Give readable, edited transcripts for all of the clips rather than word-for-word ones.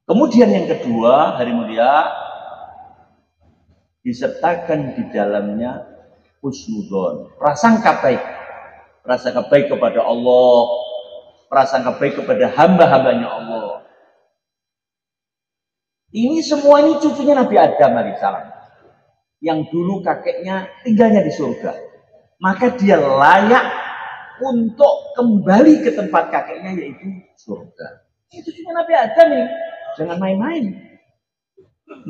Kemudian yang kedua, hari mulia, disertakan di dalamnya husnudzon, prasangka baik. Prasangka baik kepada Allah, prasangka baik kepada hamba-hambanya Allah. Ini semua ini cucunya Nabi Adam alaihissalam, yang dulu kakeknya tinggalnya di surga. Maka dia layak untuk kembali ke tempat kakeknya, yaitu surga. Ini cucunya Nabi Adam ini, jangan main-main.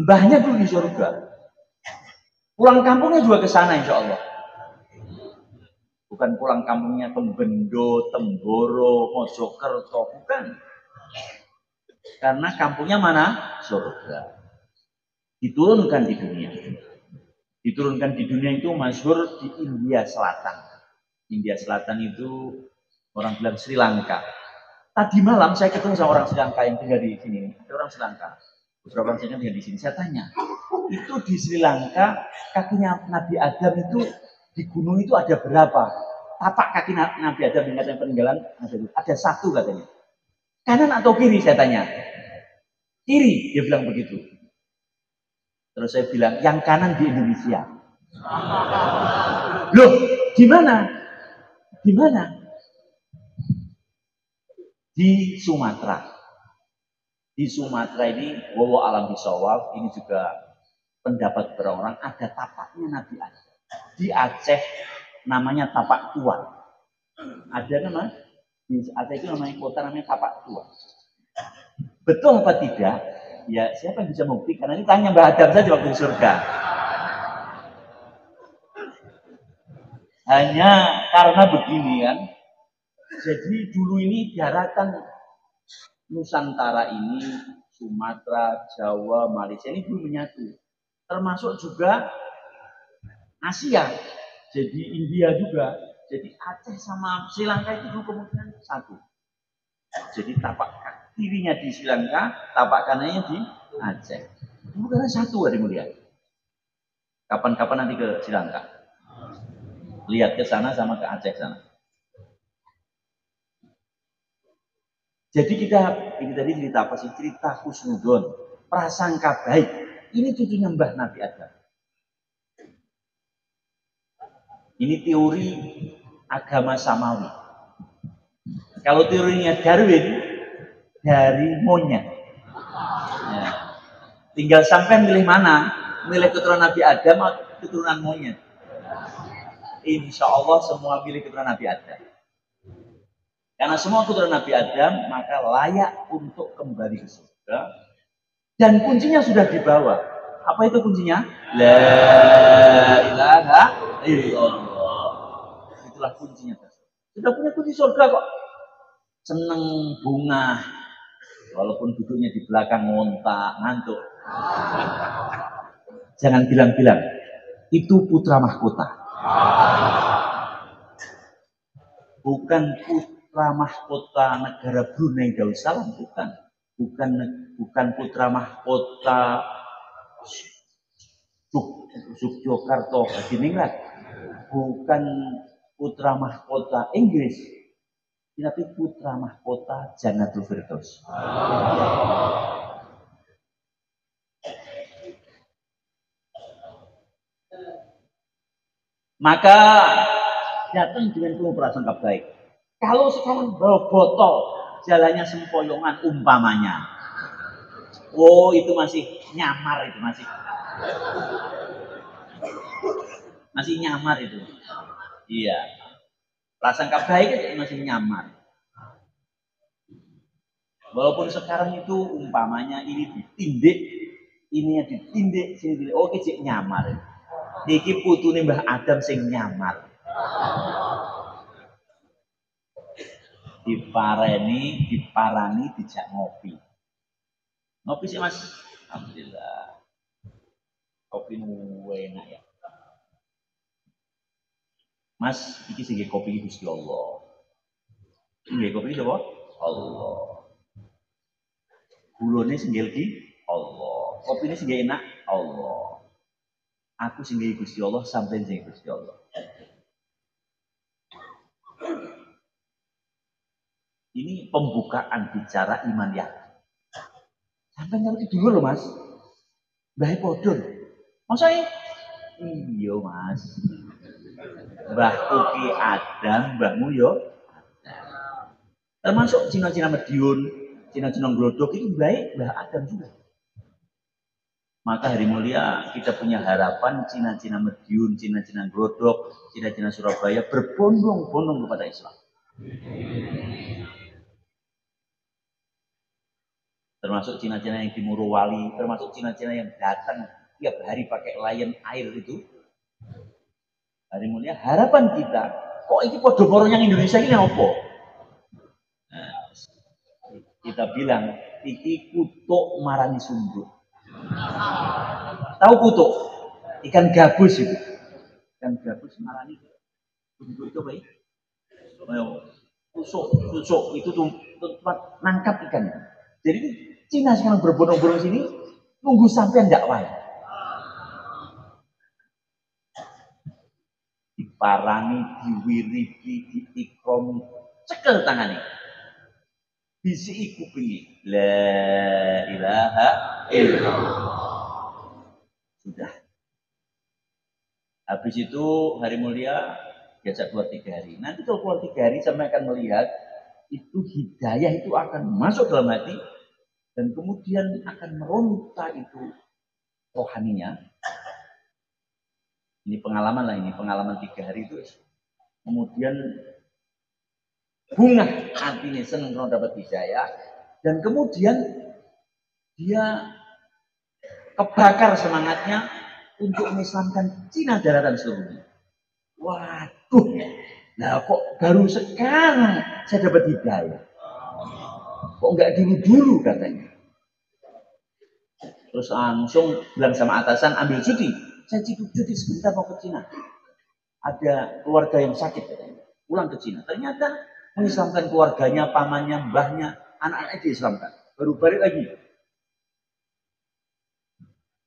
Mbahnya dulu di surga. Pulang kampungnya juga ke sana insya Allah. Bukan pulang kampungnya ke Bendo, Temboro, Mojokerto, bukan. Karena kampungnya mana? Surga. Diturunkan di dunia. Diturunkan di dunia itu masyhur di India Selatan. India Selatan itu orang bilang Sri Lanka. Tadi malam saya ketemu sama orang Sri Lanka yang tinggal di sini. Ada orang Sri Lanka. Beberapa orang Sri Lanka tinggal di sini. Saya tanya, itu di Sri Lanka kakinya Nabi Adam itu di gunung itu ada berapa? Tapak kaki Nabi Adam yang peninggalan ada satu katanya. Kanan atau kiri saya tanya. Kiri, dia bilang begitu. Terus saya bilang, yang kanan di Indonesia. Loh, di mana? Di mana? Di Sumatera. Di Sumatera ini, wawa alam bisawab, ini juga pendapat orang ada tapaknya Nabi Adam. Di Aceh namanya tapak tua. Ada nama di Aceh itu namanya kota namanya tapak tua. Betul apa tidak? Ya siapa yang bisa membuktikan? Ini tanya Mbah Adam saja waktu di surga. Hanya karena begini kan. Jadi dulu ini daratan Nusantara ini, Sumatera, Jawa, Malaysia ini belum menyatu. Termasuk juga Asia. Jadi India juga. Jadi Aceh sama Sri Lanka itu dulu kemungkinan satu. Jadi tapak kirinya di Sri Lanka, tapak kanannya di Aceh. Dulu karena satu hari mulia. Kapan-kapan nanti ke Sri Lanka. Lihat ke sana sama ke Aceh sana. Jadi ini tadi cerita apa sih? Cerita husnudzon, prasangka baik. Ini cucunya Mbah Nabi Adam. Ini teori agama samawi. Kalau teorinya Darwin dari monyet. Ya. Tinggal sampai milih mana? Milih keturunan Nabi Adam atau keturunan monyet? Insya Allah semua milih keturunan Nabi Adam. Karena semua keturunan Nabi Adam maka layak untuk kembali ke surga. Dan kuncinya sudah dibawa. Apa itu kuncinya? La ilaha illallah. Itulah kuncinya. Sudah punya kunci surga kok. Seneng bunga. Walaupun duduknya di belakang ngontak, ngantuk. Jangan bilang-bilang. Itu putra mahkota. Bukan putra mahkota negara Brunei Darussalam, bukan. Bukan putra mahkota Yogyakarta Hadiningrat, bukan putra mahkota Inggris, tapi putra mahkota Jannatul Firdaus. Maka datang dengan penuh prasangka baik. Kalau sekarang bawa botol, jalannya sempoyongan umpamanya, oh itu masih nyamar, itu masih nyamar itu. Iya. Prasangka baik aja masih nyamar. Walaupun sekarang itu umpamanya ini ditindik, ini yang ditindik, sini ditindik, oke cek nyamar. Niki putune Mbah Adam sing nyamar. Diparani dijak ngopi. Ngopi sih Mas. Alhamdulillah. Kopi enak ya. Mas, iki sing kopi Gusti Allah. Nggih kopi sapa? Allah. Gulone sing iki Allah. Kopine sing enak Allah. Aku sing Gusti Allah, sampeyan sing Gusti Allah. Ini pembukaan bicara iman yakin. Sampai ngerti dulu loh Mas. Mbah podo. Masa iya Mas. Mbahku ki Adam, mbahmu yo Adam. Termasuk Cina-Cina Mediun, Cina-Cina Glodok itu baik Mbah Adam juga. Maka hari mulia kita punya harapan Cina-Cina Mediun, Cina-Cina Glodok, Cina-Cina Surabaya berbondong-bondong kepada Islam. Termasuk Cina-Cina yang di Morowali, termasuk Cina-Cina yang datang tiap hari pakai lion air itu. Hari mulia harapan kita, kok ini podo yang Indonesia ini apa? Nah, kita bilang, iki kutuk marani sunduk. Tahu kutuk? Ikan gabus itu. Ikan gabus marani sunduk itu baik. Tusuk itu tempat nangkap ikan. Jadi Cina sekarang berbondong-bondong sini, nunggu sampai ndak wae. Diparani, diwiriki, diikromi, cekel tangannya. Bisi kupingi, la ilaha illallah. Sudah. Habis itu hari mulia biasa keluar 3 hari. Nanti kalau keluar 3 hari saya akan melihat itu hidayah itu akan masuk dalam hati dan kemudian akan meronta itu rohaninya. Ini pengalaman lah, ini pengalaman 3 hari itu. Kemudian bunga artinya senang kalau dapat hidayah dan kemudian dia kebakar semangatnya untuk mengislamkan Cina daratan seluruhnya. Waduh, nah kok baru sekarang saya dapat hidayah, kok nggak dulu katanya. Terus langsung bilang sama atasan ambil cuti, saya cuti sebentar mau ke Cina, ada keluarga yang sakit katanya, pulang ke Cina. Ternyata mengislamkan keluarganya, pamannya, mbahnya, anak-anaknya diislamkan. Baru balik lagi.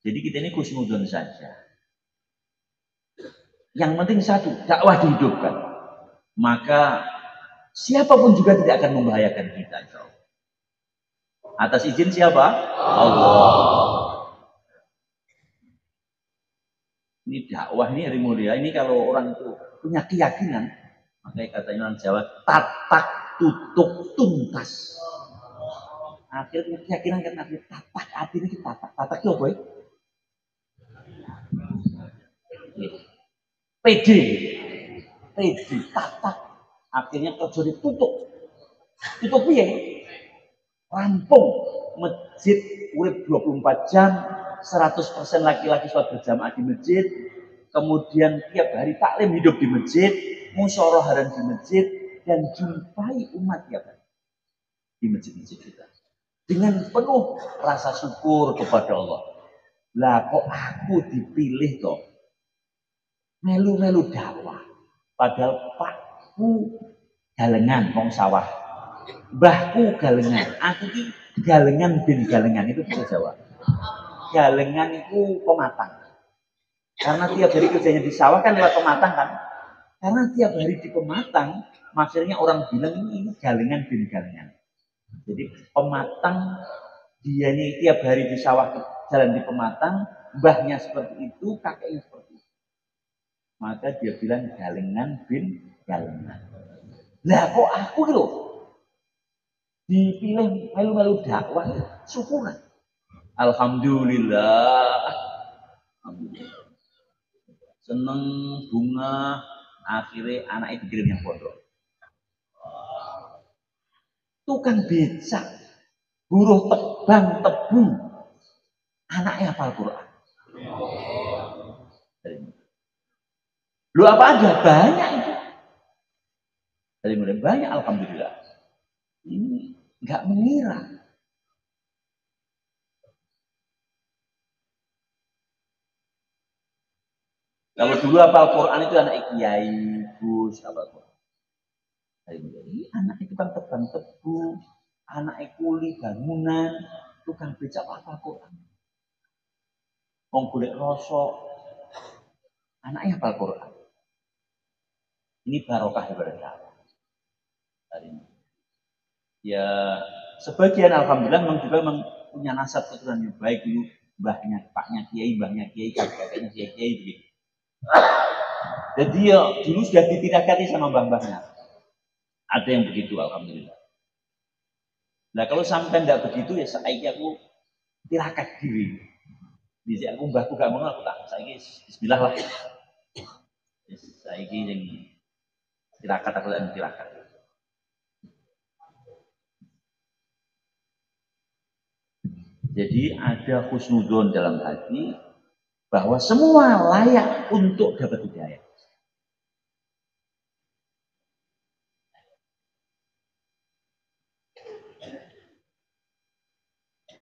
Jadi kita ini kusnudon saja. Yang penting satu, dakwah dihidupkan. Maka siapapun juga tidak akan membahayakan kita. Atas izin siapa? Allah. Ini dakwah ini hari mulia. Ini kalau orang itu punya keyakinan, makanya katanya orang Jawa, tatak tutuk tuntas. Akhirnya keyakinan kan akhirnya tatak, akhirnya kita tatak itu apa ya? PD, tatak. Akhirnya kerja ditutup. Tutup ya? Rampung. Masjid urip 24 jam, 100% laki-laki sholat berjamaah di masjid. Kemudian tiap hari taklim hidup di masjid, musyawarah di masjid, dan jumpai umat tiap hari di masjid-masjid kita. Dengan penuh rasa syukur kepada Allah. Lah kok aku dipilih toh? Melu-melu dakwah. Padahal pakku galengan wong sawah. Mbahku galengan. Aku ki galengan bin galengan itu bahasa Jawa. Galengan itu pematang. Karena tiap hari kerjanya di sawah kan lewat pematang kan. Karena tiap hari di pematang, maksudnya orang bilang ini galengan bin galengan. Jadi pematang dia ini tiap hari di sawah jalan di pematang, mbahnya seperti itu, kakeknya seperti itu. Maka dia bilang galengan bin galengan. Lah kok aku loh dipilih melu-melu dakwah, syukuran. Alhamdulillah. Alhamdulillah. Seneng bunga, akhirnya anaknya dikirim yang pondok. Tukang becak, buruh tebang tebu, anaknya hafal Quran. Lu apa ada banyak itu? Dari mulai banyak, alhamdulillah. Ini nggak mengira. Kalau dulu hafal Quran itu anak kiai, gus, hafal Quran. Ini anak itu kan tebang tebu, anak kuli bangunan, tukang becak hafal Quran. Wong golek rosok, anaknya hafal Quran. Ini barokah daripada dakwah. Ya sebagian alhamdulillah memang juga punya nasab keturunan yang baik dulu, paknya kiai, kakeknya kiai begitu. Jadi ya dulu sudah ditirakati sama mbah-mbahnya. Ada yang begitu, alhamdulillah. Nah kalau sampai tidak begitu ya saiki aku tirakat diri. Jadi aku mbahku gak mau, aku tak saiki bismillah lah. Saiki yang tirakat aku tak tirakat. Jadi ada husnudon dalam hati bahwa semua layak untuk dapat hidayah.